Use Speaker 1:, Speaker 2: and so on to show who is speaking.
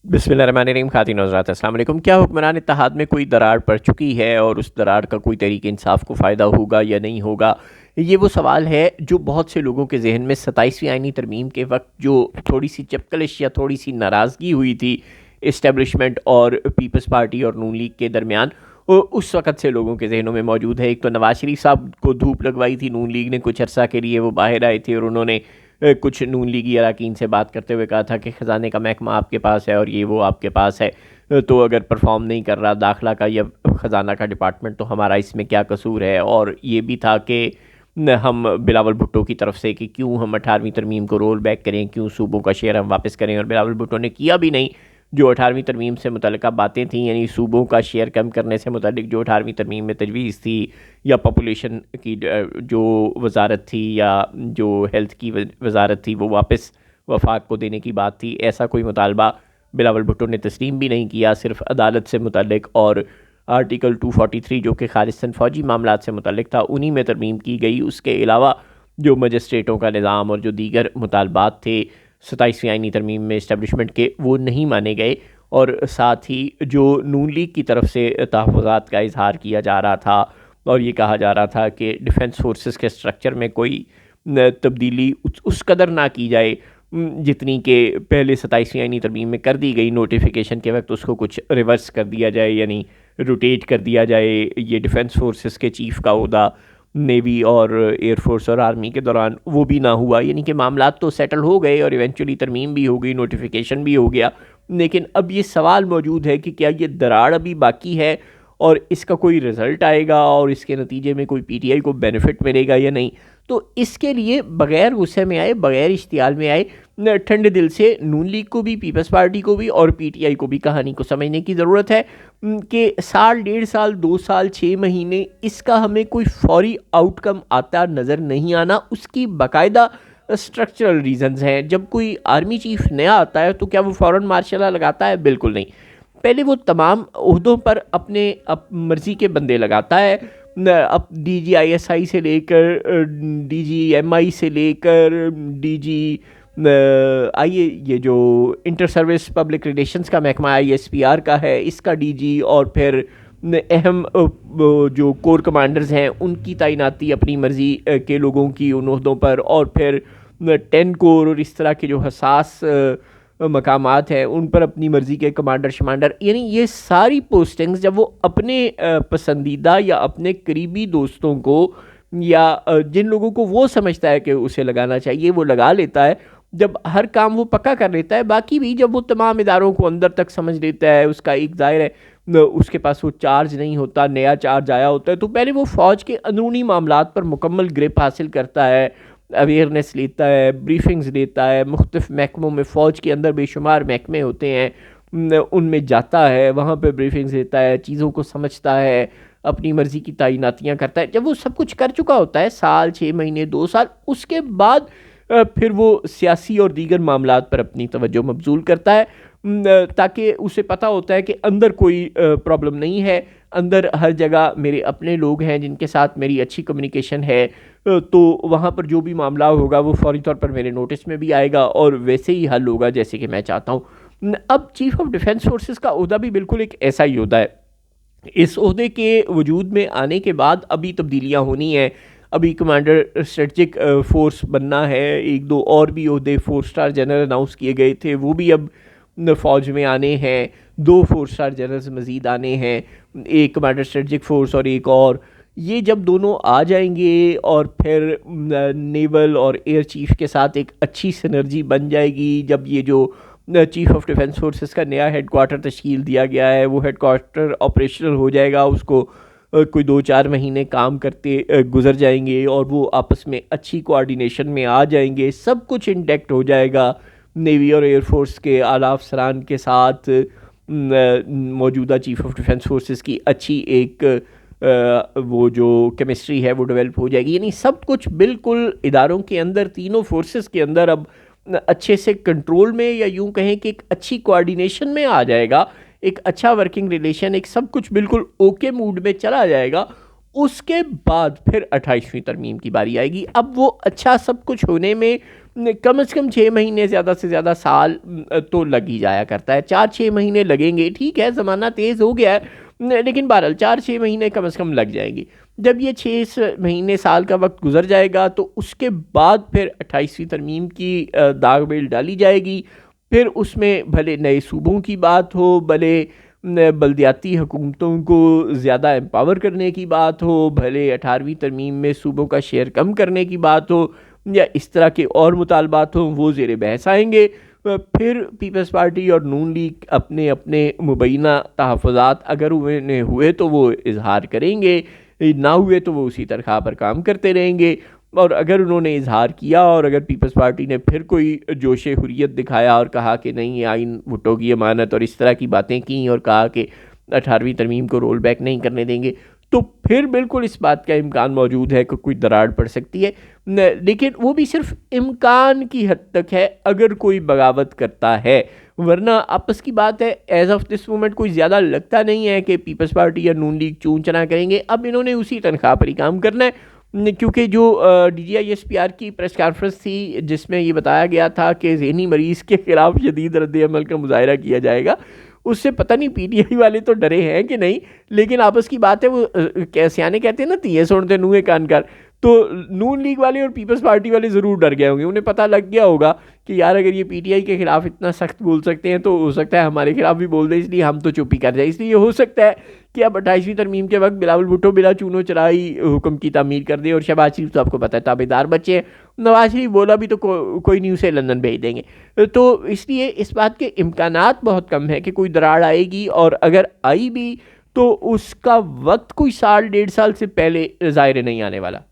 Speaker 1: बिस्मिल्लाहिर्रहमानिर्रहीम। खातिन हज़रात अस्सलाम वालेकुम। क्या हुक्मरान इत्तेहाद में कोई दरार पड़ चुकी है और उस दरार का कोई तहरीक इंसाफ को फ़ायदा होगा या नहीं होगा? ये वो सवाल है जो बहुत से लोगों के जहन में 27वीं आइनी तरमीम के वक्त जो थोड़ी सी चपकलिश या थोड़ी सी नाराज़गी हुई थी इस्टेब्लिशमेंट और पीपल्स पार्टी और नून लीग के दरमियान, उस वक़्त से लोगों के ज़हनों में मौजूद है। एक तो नवाज शरीफ साहब को धूप लगवाई थी नून लीग ने, कुछ अरसा के लिए वो बाहर आए थे और उन्होंने कुछ नून लीगी अरकान से बात करते हुए कहा था कि ख़जाने का महकमा आपके पास है और ये वो आपके पास है, तो अगर परफॉर्म नहीं कर रहा दाखिला का या ख़जाना का डिपार्टमेंट तो हमारा इसमें क्या कसूर है। और ये भी था कि हम बिलावल भुट्टो की तरफ से कि क्यों हम 18वीं तरमीम को रोल बैक करें, क्यों सूबों का शेयर हम वापस करें, और बिलावल भुट्टो ने किया भी नहीं। जो 18वीं तरमीम से मुतल्लिक़ बातें थीं, यानी सूबों का शेयर कम करने से मुतल्लिक़ जो 18वीं तरमीम में तजवीज़ थी, या पॉपुलेशन की जो वजारत थी या जो हेल्थ की वजारत थी वो वापस वफाक को देने की बात थी, ऐसा कोई मुतालबा बिलावल भुट्टो ने तस्लीम भी नहीं किया। सिर्फ अदालत से मुतल्लिक़ और आर्टिकल 243 जो कि खालिस्तन फ़ौजी मामलात से मुतल्लिक़ था, उन्हीं में तरमीम की गई। उसके अलावा जो मजिस्ट्रेटों का निज़ाम और जो दीगर मुतालबात थे 27वीं आइनी तरमीम में इस्टेब्लिशमेंट के, वो नहीं माने गए। और साथ ही जो नून लीग की तरफ से तहफ़्फ़ुज़ात का इजहार किया जा रहा था और ये कहा जा रहा था कि डिफेंस फोर्सेस के स्ट्रक्चर में कोई तब्दीली उस कदर ना की जाए जितनी कि पहले 27वीं आइनी तरमीम में कर दी गई, नोटिफिकेशन के वक्त उसको कुछ रिवर्स कर दिया जाए, यानी रोटेट कर दिया जाए। ये डिफेंस फोर्सेस के चीफ़ का ओहदा नेवी और एयरफोर्स और आर्मी के दौरान वो भी ना हुआ, यानी कि मामलात तो सेटल हो गए और इवेंचुअली तरमीम भी हो गई, नोटिफिकेशन भी हो गया। लेकिन अब ये सवाल मौजूद है कि क्या ये दरार अभी बाकी है और इसका कोई रिज़ल्ट आएगा और इसके नतीजे में कोई पीटीआई को बेनिफिट मिलेगा या नहीं। तो इसके लिए बग़ैर गुस्से में आए, बग़ैर इश्तियाल में आए, ठंडे दिल से नून लीग को भी, पीपल्स पार्टी को भी और पीटीआई को भी कहानी को समझने की ज़रूरत है कि साल, 1.5 साल, 2 साल, 6 महीने इसका हमें कोई फौरी आउटकम आता नज़र नहीं आना। उसकी बाकायदा स्ट्रक्चरल रीजंस हैं। जब कोई आर्मी चीफ नया आता है तो क्या वो फ़ौरन मार्शल लॉ लगाता है? बिल्कुल नहीं। पहले वो तमाम ओहदों पर अपने मर्ज़ी के बंदे लगाता है। अब DGISI से लेकर DGMI से लेकर DG आइए, ये जो इंटर सर्विस पब्लिक रिलेशंस का महकमा ISPR का है, इसका DG, और फिर अहम जो कोर कमांडर्स हैं उनकी तैनाती अपनी मर्ज़ी के लोगों की उन ओहदों पर, और फिर 10 कोर और इस तरह के जो हसास मकामात हैं उन पर अपनी मर्ज़ी के कमांडर शमांडर, यानी ये सारी पोस्टिंग्स जब वो अपने पसंदीदा या अपने करीबी दोस्तों को या जिन लोगों को वो समझता है कि उसे लगाना चाहिए वो लगा लेता है। जब हर काम वो पक्का कर लेता है, बाकी भी जब वो तमाम इदारों को अंदर तक समझ लेता है, उसका एक ज़ाहिर है उसके पास वो चार्ज नहीं होता, नया चार्ज आया होता है, तो पहले वो फ़ौज के अंदरूनी मामलात पर मुकम्मल ग्रिप हासिल करता है, अवेयरनेस लेता है, ब्रीफिंग्स लेता है, मुख्तलिफ महकमों में फ़ौज के अंदर बेशुमार महकमे होते हैं, उनमें जाता है, वहाँ पर ब्रीफिंग्स लेता है, चीज़ों को समझता है, अपनी मर्ज़ी की तैनातियाँ करता है। जब वो सब कुछ कर चुका होता है, साल, 6 महीने, 2 साल, उसके बाद फिर वो सियासी और दीगर मामलात पर अपनी तवज्जो मबजूल करता है, ताकि उसे पता होता है कि अंदर कोई प्रॉब्लम नहीं है, अंदर हर जगह मेरे अपने लोग हैं जिनके साथ मेरी अच्छी कम्युनिकेशन है, तो वहाँ पर जो भी मामला होगा वो फौरी तौर पर मेरे नोटिस में भी आएगा और वैसे ही हल होगा जैसे कि मैं चाहता हूँ। अब चीफ़ ऑफ डिफेंस फोर्सेस का ओहदा भी बिल्कुल एक ऐसा ही ओहदा है। इस ओहदे के वजूद में आने के बाद अभी तब्दीलियाँ होनी हैं। अभी कमांडर स्ट्रेटजिक फोर्स बनना है, 1-2 और भी ओहदे 4 स्टार जनरल अनाउंस किए गए थे, वो भी अब फ़ौज में आने हैं। 2 4 स्टार जनरल्स मज़ीद आने हैं, एक कमांडर स्ट्रेटजिक फोर्स और एक और। ये जब दोनों आ जाएंगे और फिर नेवल और एयर चीफ़ के साथ एक अच्छी सिनर्जी बन जाएगी, जब ये जो चीफ़ ऑफ डिफेंस फोर्सेस का नया हेडक्वार्टर तश्कील दिया गया है वो हेडक्वार्टर ऑपरेशनल हो जाएगा, उसको कोई 2-4 महीने काम करते गुजर जाएंगे और वो आपस में अच्छी कोऑर्डिनेशन में आ जाएंगे, सब कुछ इंटैक्ट हो जाएगा। नेवी और एयरफोर्स के आला अफसरान के साथ मौजूदा चीफ़ ऑफ डिफेंस फोर्सेस की अच्छी एक वो जो केमिस्ट्री है वो डेवलप हो जाएगी, यानी सब कुछ बिल्कुल इदारों के अंदर, तीनों फोर्सेस के अंदर अब अच्छे से कंट्रोल में, या यूं कहें कि एक अच्छी कोऑर्डिनेशन में आ जाएगा, एक अच्छा वर्किंग रिलेशन, एक सब कुछ बिल्कुल ओके मूड में चला जाएगा। उसके बाद फिर 28वीं तरमीम की बारी आएगी। अब वो अच्छा सब कुछ होने में कम से कम 6 महीने, ज़्यादा से ज़्यादा साल तो लग ही जाया करता है। 4-6 महीने लगेंगे, ठीक है, ज़माना तेज़ हो गया है, लेकिन बहरहाल 4-6 महीने कम से कम लग जाएंगे। जब ये 6 महीने साल का वक्त गुजर जाएगा तो उसके बाद फिर 28वीं तरमीम की दाग बेल डाली जाएगी। फिर उसमें भले नए सूबों की बात हो, भले बल्दियाती हुकूमतों को ज़्यादा एम्पावर करने की बात हो, भले 18वीं तरमीम में सूबों का शेयर कम करने की बात हो, या इस तरह के और मुतालबात हों, वो ज़ेर बहस आएंगे। फिर पीपल्स पार्टी और नून लीग अपने अपने मुबैना तहफ़्फ़ुज़ात अगर उन्हें हुए तो वो इजहार करेंगे, ना हुए तो वो उसी तरह पर काम करते रहेंगे। और अगर उन्होंने इजहार किया और अगर पीपल्स पार्टी ने फिर कोई जोश हुर्रियत दिखाया और कहा कि नहीं, ये आइन भुट्टो की अमानत और इस तरह की बातें की और कहा कि 18वीं तरमीम को रोल बैक नहीं करने देंगे, तो फिर बिल्कुल इस बात का इम्कान मौजूद है कि कोई दरार पड़ सकती है। लेकिन वो भी सिर्फ इम्कान की हद तक है अगर कोई बगावत करता है, वरना आपस की बात है, एज ऑफ दिस मोमेंट कोई ज़्यादा लगता नहीं है कि पीपल्स पार्टी या नून लीग चून चना करेंगे। अब इन्होंने उसी तनख्वाह पर ही काम करना है, क्योंकि जो DGISPR की प्रेस कॉन्फ्रेंस थी जिसमें ये बताया गया था कि ज़हनी मरीज़ के ख़िलाफ़ शदीद रद्द-ए-अमल का मुज़ाहरा किया जाएगा, उससे पता नहीं PTI वाले तो डरे हैं कि नहीं, लेकिन आपस की बात है, वो सियाने कहते हैं ना, तिये सुनते नूहे कान कर। तो नून लीग वाले और पीपल्स पार्टी वाले ज़रूर डर गए होंगे, उन्हें पता लग गया होगा कि यार अगर ये PTI के ख़िलाफ़ इतना सख्त बोल सकते हैं तो हो सकता है हमारे खिलाफ भी बोल दें, इसलिए हम तो चुप ही कर जाए। इसलिए हो सकता है कि अब 28वीं तरमीम के वक्त बिलावल भुट्टो बिला चूनो चराई हुक्म की तामीर कर दे, और शहबाज शरीफ तो आपको पता है ताबेदार बच्चे हैं, नवाज शरीफ बोला भी तो कोई नहीं उसे लंदन भेज देंगे। तो इसलिए इस बात के इम्कानात बहुत कम है कि कोई दरार आएगी, और अगर आई भी तो उसका वक्त कोई 1.5 साल से पहले ज़ाहिर नहीं आने वाला।